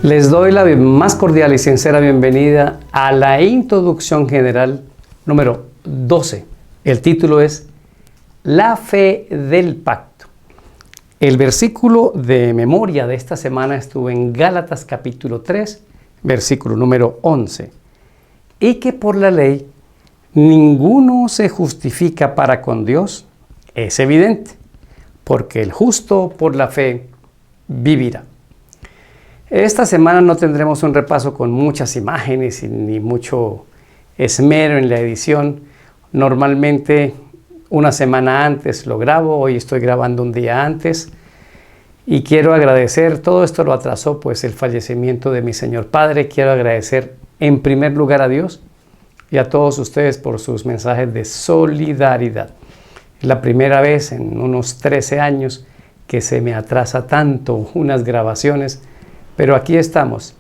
Les doy la más cordial y sincera bienvenida a la introducción general número 12. El título es La fe del pacto. El versículo de memoria de esta semana estuvo en Gálatas capítulo 3, versículo número 11. Y que por la ley ninguno se justifica para con Dios, es evidente, porque el justo por la fe vivirá. Esta semana no tendremos un repaso con muchas imágenes ni mucho esmero en la edición. Normalmente una semana antes lo grabo, hoy estoy grabando un día antes. Y quiero agradecer, todo esto lo atrasó pues el fallecimiento de mi señor padre. Quiero agradecer en primer lugar a Dios y a todos ustedes por sus mensajes de solidaridad. Es la primera vez en unos 13 años que se me atrasa tanto unas grabaciones. Pero aquí estamos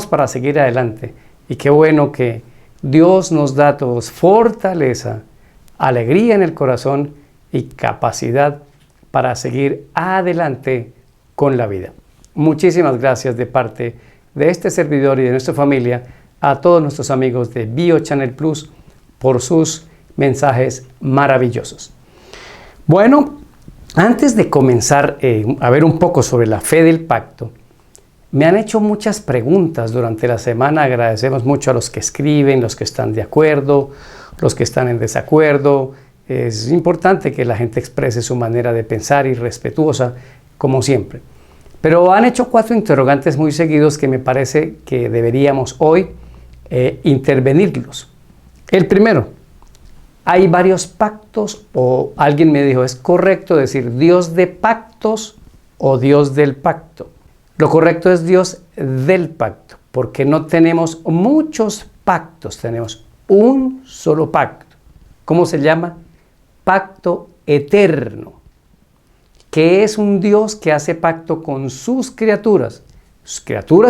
para seguir adelante. Y qué bueno que Dios nos da a todos fortaleza, alegría en el corazón y capacidad para seguir adelante con la vida. Muchísimas gracias de parte de este servidor y de nuestra familia a todos nuestros amigos de BioChannel Plus por sus mensajes maravillosos. Bueno, antes de comenzar a ver un poco sobre la fe del pacto, me han hecho muchas preguntas durante la semana. Agradecemos mucho a los que escriben, los que están de acuerdo, los que están en desacuerdo. Es importante que la gente exprese su manera de pensar y respetuosa, como siempre. Pero han hecho 4 interrogantes muy seguidos que me parece que deberíamos hoy intervenirlos. El primero, ¿hay varios pactos? O alguien me dijo, ¿es correcto decir Dios de pactos o Dios del pacto? Lo correcto es Dios del pacto, porque no tenemos muchos pactos, tenemos un solo pacto. ¿Cómo se llama? Pacto eterno, que es un Dios que hace pacto con sus criaturas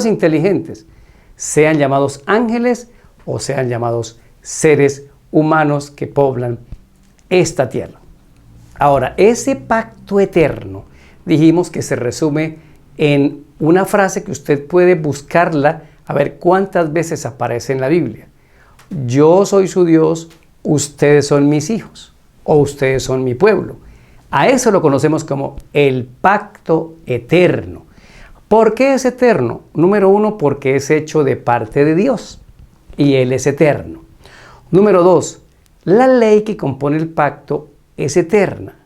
inteligentes, sean llamados ángeles o sean llamados seres humanos que poblan esta tierra. Ahora, ese pacto eterno, dijimos que se resume en una frase que usted puede buscarla a ver cuántas veces aparece en la Biblia. Yo soy su Dios, ustedes son mis hijos o ustedes son mi pueblo. A eso lo conocemos como el pacto eterno. ¿Por qué es eterno? Número 1, porque es hecho de parte de Dios y Él es eterno. Número 2, la ley que compone el pacto es eterna.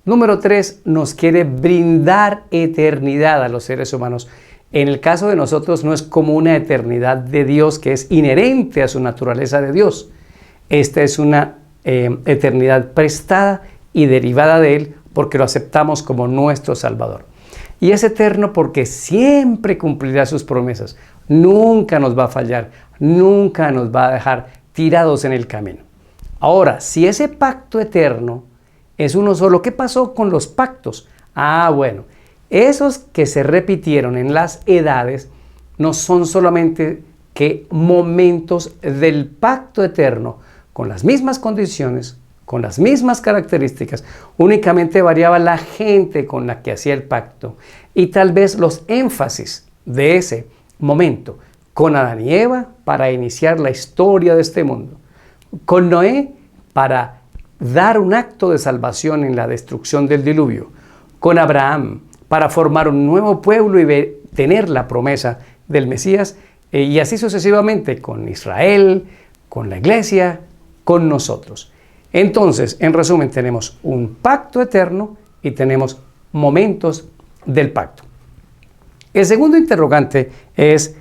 Número 3, nos quiere brindar eternidad a los seres humanos. En el caso de nosotros no es como una eternidad de Dios que es inherente a su naturaleza de Dios. Esta es una eternidad prestada y derivada de Él porque lo aceptamos como nuestro Salvador. Y es eterno porque siempre cumplirá sus promesas. Nunca nos va a fallar, nunca nos va a dejar tirados en el camino. Ahora, si ese pacto eterno es uno solo, ¿qué pasó con los pactos? Bueno, esos que se repitieron en las edades no son solamente que momentos del pacto eterno, con las mismas condiciones, con las mismas características, únicamente variaba la gente con la que hacía el pacto y tal vez los énfasis de ese momento, con Adán y Eva para iniciar la historia de este mundo, con Noé para dar un acto de salvación en la destrucción del diluvio, con Abraham para formar un nuevo pueblo y tener la promesa del Mesías, y así sucesivamente con Israel, con la iglesia, con nosotros. Entonces, en resumen, tenemos un pacto eterno y tenemos momentos del pacto. El segundo interrogante es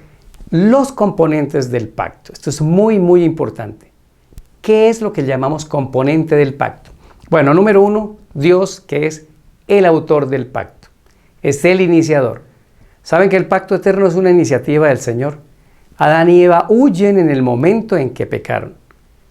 los componentes del pacto. Esto es muy, muy importante. ¿Qué es lo que llamamos componente del pacto? Bueno, número 1, Dios, que es el autor del pacto. Es el iniciador. ¿Saben que el pacto eterno es una iniciativa del Señor? Adán y Eva huyen en el momento en que pecaron,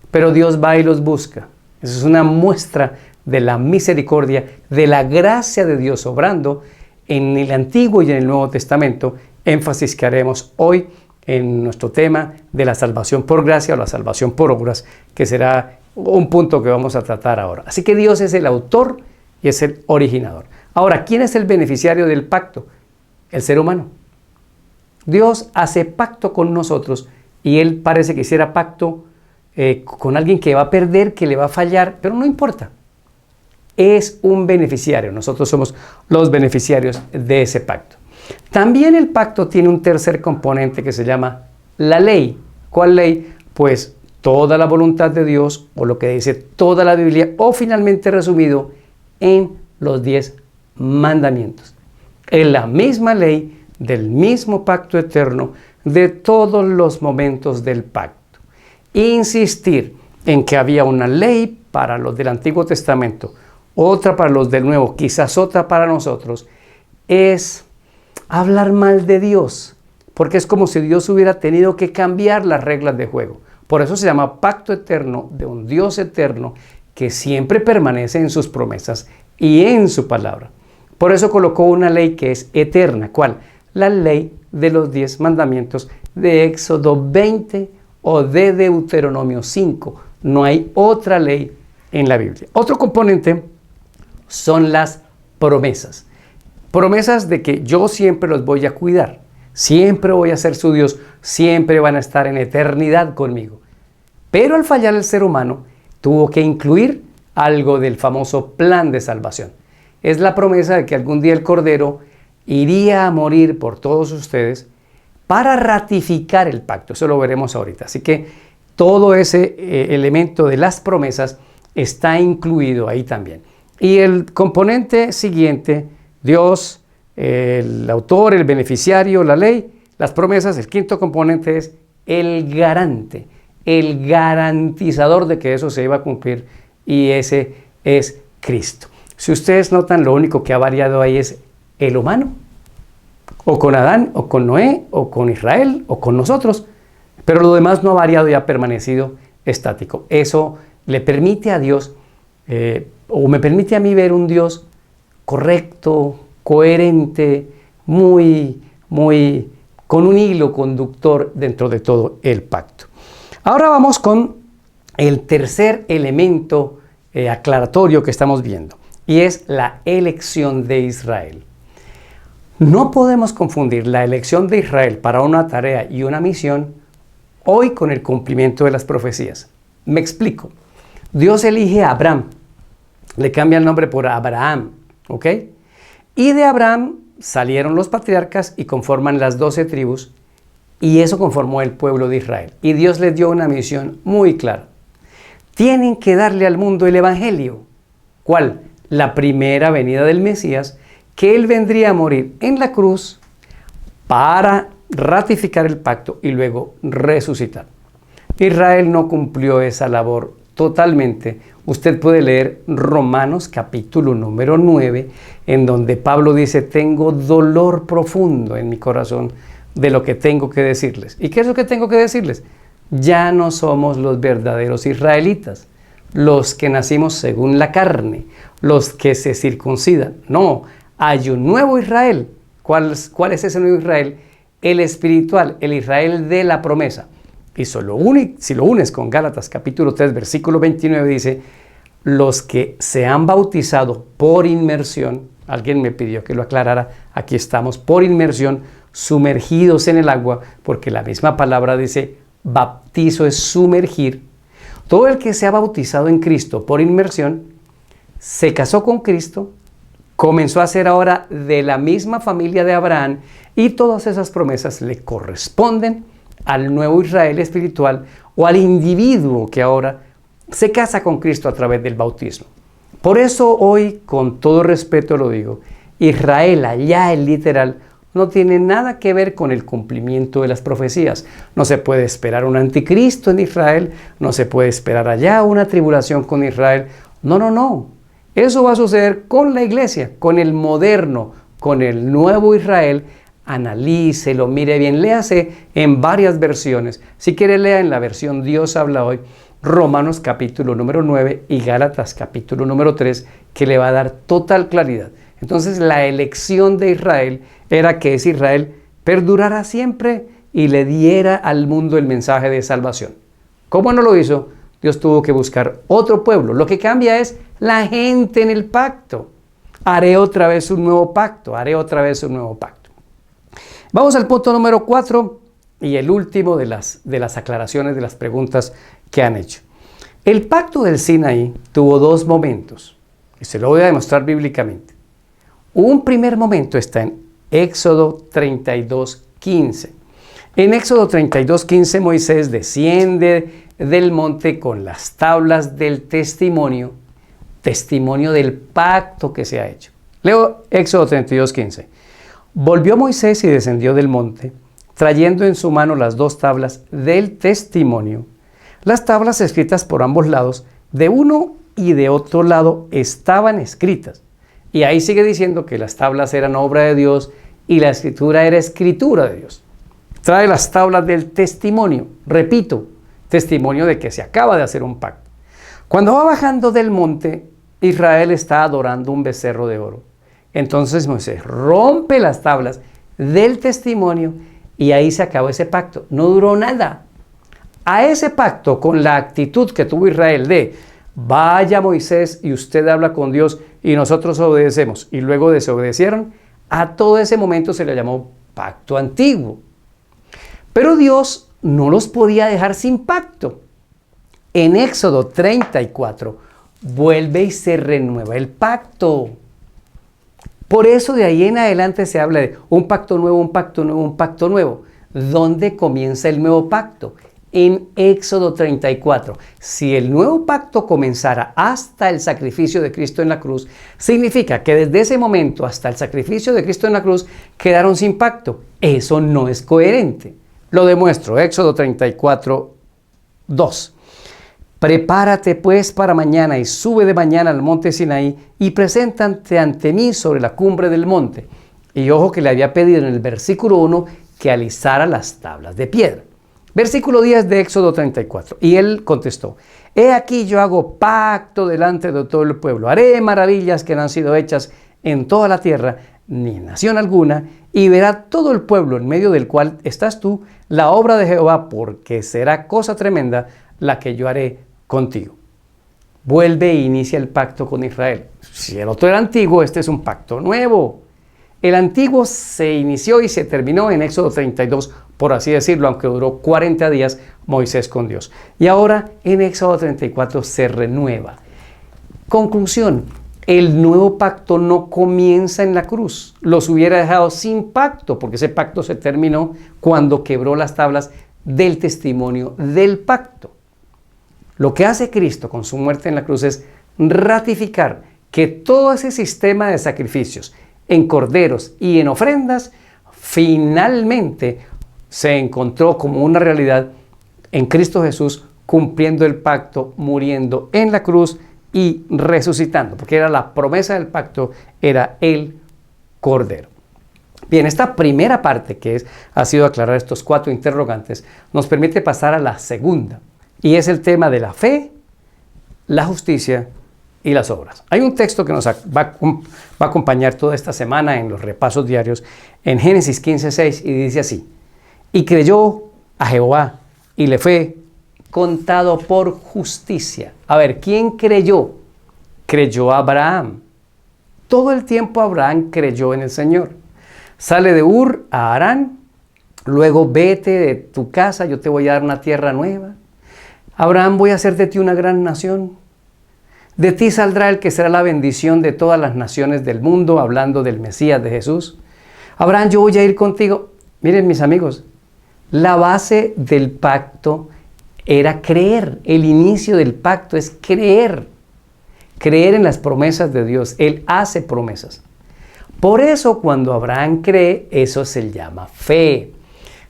pero Dios va y los busca. Eso es una muestra de la misericordia, de la gracia de Dios obrando en el Antiguo y en el Nuevo Testamento, énfasis que haremos hoy en nuestro tema de la salvación por gracia o la salvación por obras, que será un punto que vamos a tratar ahora. Así que Dios es el autor y es el originador. Ahora, ¿quién es el beneficiario del pacto? El ser humano. Dios hace pacto con nosotros y Él parece que hiciera pacto con alguien que va a perder, que le va a fallar, pero no importa. Es un beneficiario. Nosotros somos los beneficiarios de ese pacto. También el pacto tiene un tercer componente que se llama la ley. ¿Cuál ley? Pues toda la voluntad de Dios, o lo que dice toda la Biblia, o finalmente resumido en los 10 mandamientos. Es la misma ley del mismo pacto eterno de todos los momentos del pacto. Insistir en que había una ley para los del Antiguo Testamento, otra para los del Nuevo, quizás otra para nosotros, es hablar mal de Dios, porque es como si Dios hubiera tenido que cambiar las reglas de juego. Por eso se llama pacto eterno de un Dios eterno que siempre permanece en sus promesas y en su palabra. Por eso colocó una ley que es eterna. ¿Cuál? La ley de los 10 mandamientos de Éxodo 20 o de Deuteronomio 5. No hay otra ley en la Biblia. Otro componente son las promesas. Promesas de que yo siempre los voy a cuidar, siempre voy a ser su Dios, siempre van a estar en eternidad conmigo. Pero al fallar el ser humano, tuvo que incluir algo del famoso plan de salvación. Es la promesa de que algún día el Cordero iría a morir por todos ustedes para ratificar el pacto. Eso lo veremos ahorita. Así que todo ese elemento de las promesas está incluido ahí también. Y el componente siguiente, Dios, el autor, el beneficiario, la ley, las promesas, el quinto componente es el garante, el garantizador de que eso se iba a cumplir, y ese es Cristo. Si ustedes notan, lo único que ha variado ahí es el humano, o con Adán, o con Noé, o con Israel, o con nosotros, pero lo demás no ha variado y ha permanecido estático. Eso le permite a Dios, o me permite a mí ver un Dios correcto, coherente, muy con un hilo conductor dentro de todo el pacto. Ahora vamos con el tercer elemento aclaratorio que estamos viendo, y es la elección de Israel. No podemos confundir la elección de Israel para una tarea y una misión hoy con el cumplimiento de las profecías. Me explico. Dios elige a Abraham, le cambia el nombre por Abraham, ¿ok? Y de Abraham salieron los patriarcas y conforman las 12 tribus, y eso conformó el pueblo de Israel. Y Dios les dio una misión muy clara. Tienen que darle al mundo el evangelio. ¿Cuál? La primera venida del Mesías, que Él vendría a morir en la cruz para ratificar el pacto y luego resucitar. Israel no cumplió esa labor totalmente. Usted puede leer Romanos capítulo número 9, en donde Pablo dice: tengo dolor profundo en mi corazón de lo que tengo que decirles. ¿Y qué es lo que tengo que decirles? Ya no somos los verdaderos israelitas, los que nacimos según la carne, los que se circuncidan. No, hay un nuevo Israel. ¿Cuál es ese nuevo Israel? El espiritual, el Israel de la promesa. Y si lo unes con Gálatas capítulo 3, versículo 29, dice: los que se han bautizado por inmersión, alguien me pidió que lo aclarara, aquí estamos, por inmersión, sumergidos en el agua, porque la misma palabra dice, bautizo es sumergir. Todo el que se ha bautizado en Cristo por inmersión, se casó con Cristo, comenzó a ser ahora de la misma familia de Abraham, y todas esas promesas le corresponden al nuevo Israel espiritual, o al individuo que ahora se casa con Cristo a través del bautismo. Por eso hoy, con todo respeto lo digo, Israel allá en literal no tiene nada que ver con el cumplimiento de las profecías. No se puede esperar un anticristo en Israel, no se puede esperar allá una tribulación con Israel. No. Eso va a suceder con la iglesia, con el moderno, con el nuevo Israel. Analícelo, mire bien, léase en varias versiones. Si quiere, lea en la versión Dios habla hoy, Romanos capítulo número 9 y Gálatas capítulo número 3, que le va a dar total claridad. Entonces, la elección de Israel era que ese Israel perdurara siempre y le diera al mundo el mensaje de salvación. ¿Cómo no lo hizo? Dios tuvo que buscar otro pueblo. Lo que cambia es la gente en el pacto. Haré otra vez un nuevo pacto, haré otra vez un nuevo pacto. Vamos al punto número 4 y el último de las aclaraciones de las preguntas que han hecho. El pacto del Sinaí tuvo dos momentos y se lo voy a demostrar bíblicamente. Un primer momento está en Éxodo 32:15. En Éxodo 32:15 Moisés desciende del monte con las tablas del testimonio del pacto que se ha hecho. Leo Éxodo 32:15. Volvió Moisés y descendió del monte, trayendo en su mano las dos tablas del testimonio. Las tablas escritas por ambos lados, de uno y de otro lado, estaban escritas. Y ahí sigue diciendo que las tablas eran obra de Dios y la escritura era escritura de Dios. Trae las tablas del testimonio, repito, testimonio de que se acaba de hacer un pacto. Cuando va bajando del monte, Israel está adorando un becerro de oro. Entonces Moisés rompe las tablas del testimonio y ahí se acabó ese pacto. No duró nada. A ese pacto, con la actitud que tuvo Israel de vaya Moisés y usted habla con Dios y nosotros obedecemos, y luego desobedecieron, a todo ese momento se le llamó pacto antiguo. Pero Dios no los podía dejar sin pacto. En Éxodo 34 vuelve y se renueva el pacto. Por eso de ahí en adelante se habla de un pacto nuevo, un pacto nuevo, un pacto nuevo. ¿Dónde comienza el nuevo pacto? En Éxodo 34. Si el nuevo pacto comenzara hasta el sacrificio de Cristo en la cruz, significa que desde ese momento hasta el sacrificio de Cristo en la cruz quedaron sin pacto. Eso no es coherente. Lo demuestro. Éxodo 34, 2. Prepárate pues para mañana y sube de mañana al monte Sinaí y preséntate ante mí sobre la cumbre del monte. Y ojo que le había pedido en el versículo 1 que alisara las tablas de piedra. Versículo 10 de Éxodo 34. Y él contestó: he aquí yo hago pacto delante de todo el pueblo. Haré maravillas que no han sido hechas en toda la tierra, ni en nación alguna, y verá todo el pueblo en medio del cual estás tú la obra de Jehová, porque será cosa tremenda la que yo haré contigo. Vuelve e inicia el pacto con Israel. Si el otro era antiguo, este es un pacto nuevo. El antiguo se inició y se terminó en Éxodo 32, por así decirlo, aunque duró 40 días Moisés con Dios. Y ahora en Éxodo 34 se renueva. Conclusión: el nuevo pacto no comienza en la cruz. Los hubiera dejado sin pacto, porque ese pacto se terminó cuando quebró las tablas del testimonio del pacto. Lo que hace Cristo con su muerte en la cruz es ratificar que todo ese sistema de sacrificios en corderos y en ofrendas finalmente se encontró como una realidad en Cristo Jesús, cumpliendo el pacto, muriendo en la cruz y resucitando, porque era la promesa del pacto, era el cordero. Bien, esta primera parte ha sido aclarar estos 4 interrogantes, nos permite pasar a la segunda, y es el tema de la fe, la justicia y las obras. Hay un texto que nos va a acompañar toda esta semana en los repasos diarios en Génesis 15:6 y dice así: y creyó a Jehová y le fue contado por justicia. A ver, ¿quién creyó? Creyó a Abraham. Todo el tiempo Abraham creyó en el Señor. Sale de Ur a Harán, luego vete de tu casa, yo te voy a dar una tierra nueva. Abraham, voy a hacer de ti una gran nación. De ti saldrá el que será la bendición de todas las naciones del mundo, hablando del Mesías de Jesús. Abraham, yo voy a ir contigo. Miren, mis amigos, la base del pacto era creer. El inicio del pacto es creer. Creer en las promesas de Dios. Él hace promesas. Por eso cuando Abraham cree, eso se llama fe.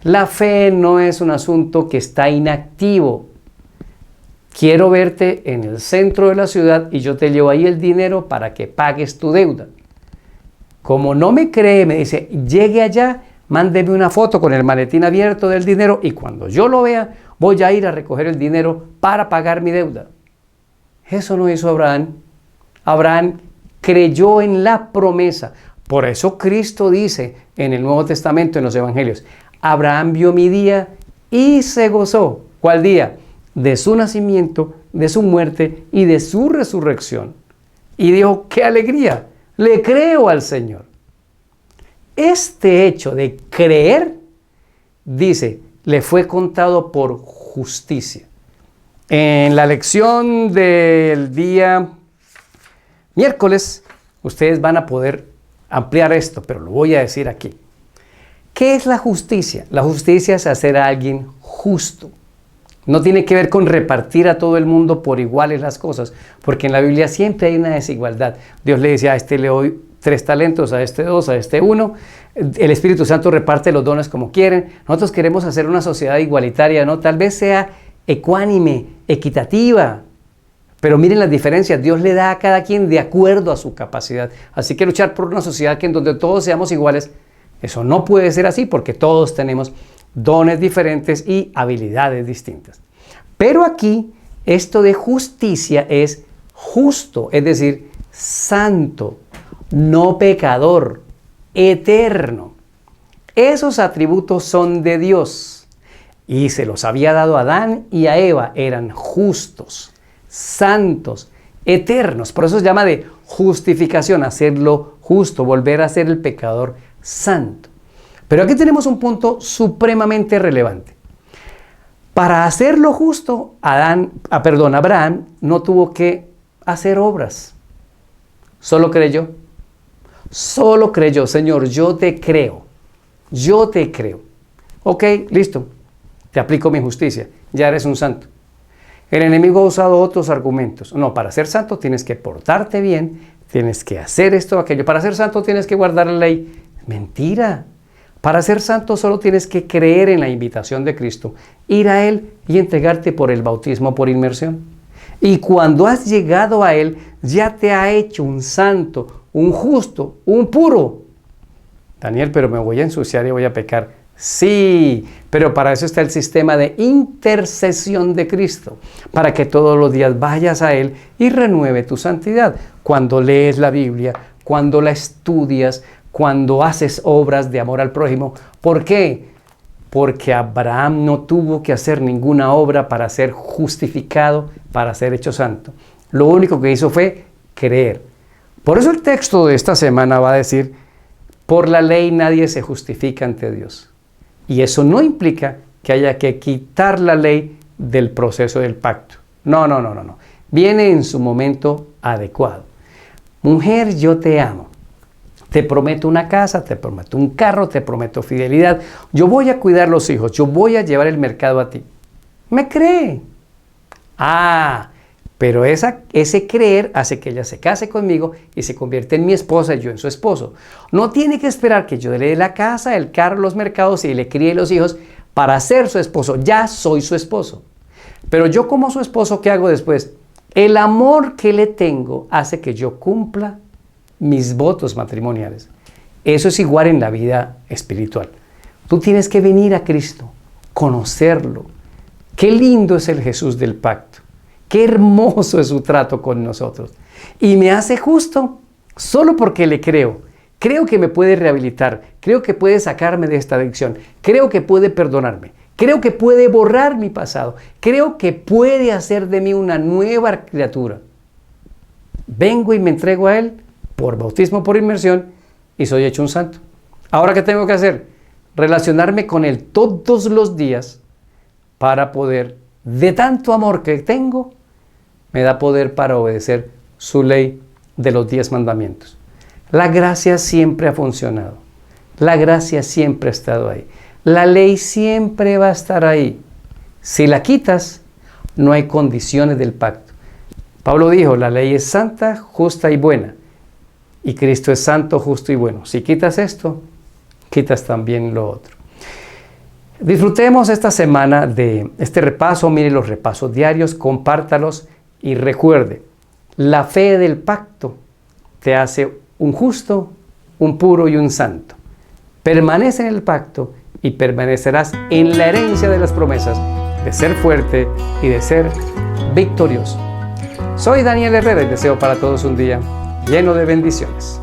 La fe no es un asunto que está inactivo. Quiero verte en el centro de la ciudad y yo te llevo ahí el dinero para que pagues tu deuda. Como no me cree, me dice, llegue allá, mándeme una foto con el maletín abierto del dinero y cuando yo lo vea, voy a ir a recoger el dinero para pagar mi deuda. Eso no hizo Abraham. Abraham creyó en la promesa. Por eso Cristo dice en el Nuevo Testamento, en los Evangelios, Abraham vio mi día y se gozó. ¿Cuál día? De su nacimiento, de su muerte y de su resurrección. Y dijo, ¡qué alegría! Le creo al Señor. Este hecho de creer, dice, le fue contado por justicia. En la lección del día miércoles, ustedes van a poder ampliar esto, pero lo voy a decir aquí. ¿Qué es la justicia? La justicia es hacer a alguien justo. No tiene que ver con repartir a todo el mundo por iguales las cosas, porque en la Biblia siempre hay una desigualdad. Dios le decía, a este le doy 3 talentos, a este 2, a este 1. El Espíritu Santo reparte los dones como quieren. Nosotros queremos hacer una sociedad igualitaria, ¿no? Tal vez sea ecuánime, equitativa, pero miren las diferencias. Dios le da a cada quien de acuerdo a su capacidad. Así que luchar por una sociedad en donde todos seamos iguales, eso no puede ser así, porque todos tenemos dones diferentes y habilidades distintas. Pero aquí, esto de justicia es justo, es decir, santo, no pecador, eterno. Esos atributos son de Dios y se los había dado a Adán y a Eva. Eran justos, santos, eternos. Por eso se llama de justificación, hacerlo justo, volver a ser el pecador santo. Pero aquí tenemos un punto supremamente relevante. Para hacerlo justo, Abraham no tuvo que hacer obras. Solo creyó. Solo creyó. Señor, yo te creo. Yo te creo. Ok, listo. Te aplico mi justicia. Ya eres un santo. El enemigo ha usado otros argumentos. No, para ser santo tienes que portarte bien, tienes que hacer esto o aquello. Para ser santo tienes que guardar la ley. Mentira. Para ser santo solo tienes que creer en la invitación de Cristo, ir a Él y entregarte por el bautismo por inmersión. Y cuando has llegado a Él, ya te ha hecho un santo, un justo, un puro. Daniel, pero me voy a ensuciar y voy a pecar. Sí, pero para eso está el sistema de intercesión de Cristo, para que todos los días vayas a Él y renueve tu santidad. Cuando lees la Biblia, cuando la estudias, cuando haces obras de amor al prójimo. ¿Por qué? Porque Abraham no tuvo que hacer ninguna obra para ser justificado, para ser hecho santo. Lo único que hizo fue creer. Por eso el texto de esta semana va a decir, por la ley nadie se justifica ante Dios. Y eso no implica que haya que quitar la ley del proceso del pacto. No. Viene en su momento adecuado. Mujer, yo te amo. Te prometo una casa, te prometo un carro, te prometo fidelidad. Yo voy a cuidar los hijos, yo voy a llevar el mercado a ti. ¿Me cree? Pero ese creer hace que ella se case conmigo y se convierte en mi esposa y yo en su esposo. No tiene que esperar que yo le dé la casa, el carro, los mercados y le críe los hijos para ser su esposo. Ya soy su esposo. Pero yo como su esposo, ¿qué hago después? El amor que le tengo hace que yo cumpla mis votos matrimoniales. Eso es igual en la vida espiritual. Tú tienes que venir a Cristo, conocerlo. Qué lindo es el Jesús del pacto. Qué hermoso es su trato con nosotros. Y me hace justo solo porque le creo. Creo que me puede rehabilitar. Creo que puede sacarme de esta adicción. Creo que puede perdonarme. Creo que puede borrar mi pasado. Creo que puede hacer de mí una nueva criatura. Vengo y me entrego a Él por bautismo, por inmersión, y soy hecho un santo. ¿Ahora qué tengo que hacer? Relacionarme con Él todos los días para poder, de tanto amor que tengo, me da poder para obedecer su ley de los 10 mandamientos. La gracia siempre ha funcionado. La gracia siempre ha estado ahí. La ley siempre va a estar ahí. Si la quitas, no hay condiciones del pacto. Pablo dijo, la ley es santa, justa y buena. Y Cristo es santo, justo y bueno. Si quitas esto, quitas también lo otro. Disfrutemos esta semana de este repaso. Mire los repasos diarios, compártalos y recuerde, la fe del pacto te hace un justo, un puro y un santo. Permanece en el pacto y permanecerás en la herencia de las promesas de ser fuerte y de ser victorioso. Soy Daniel Herrera y deseo para todos un día lleno de bendiciones.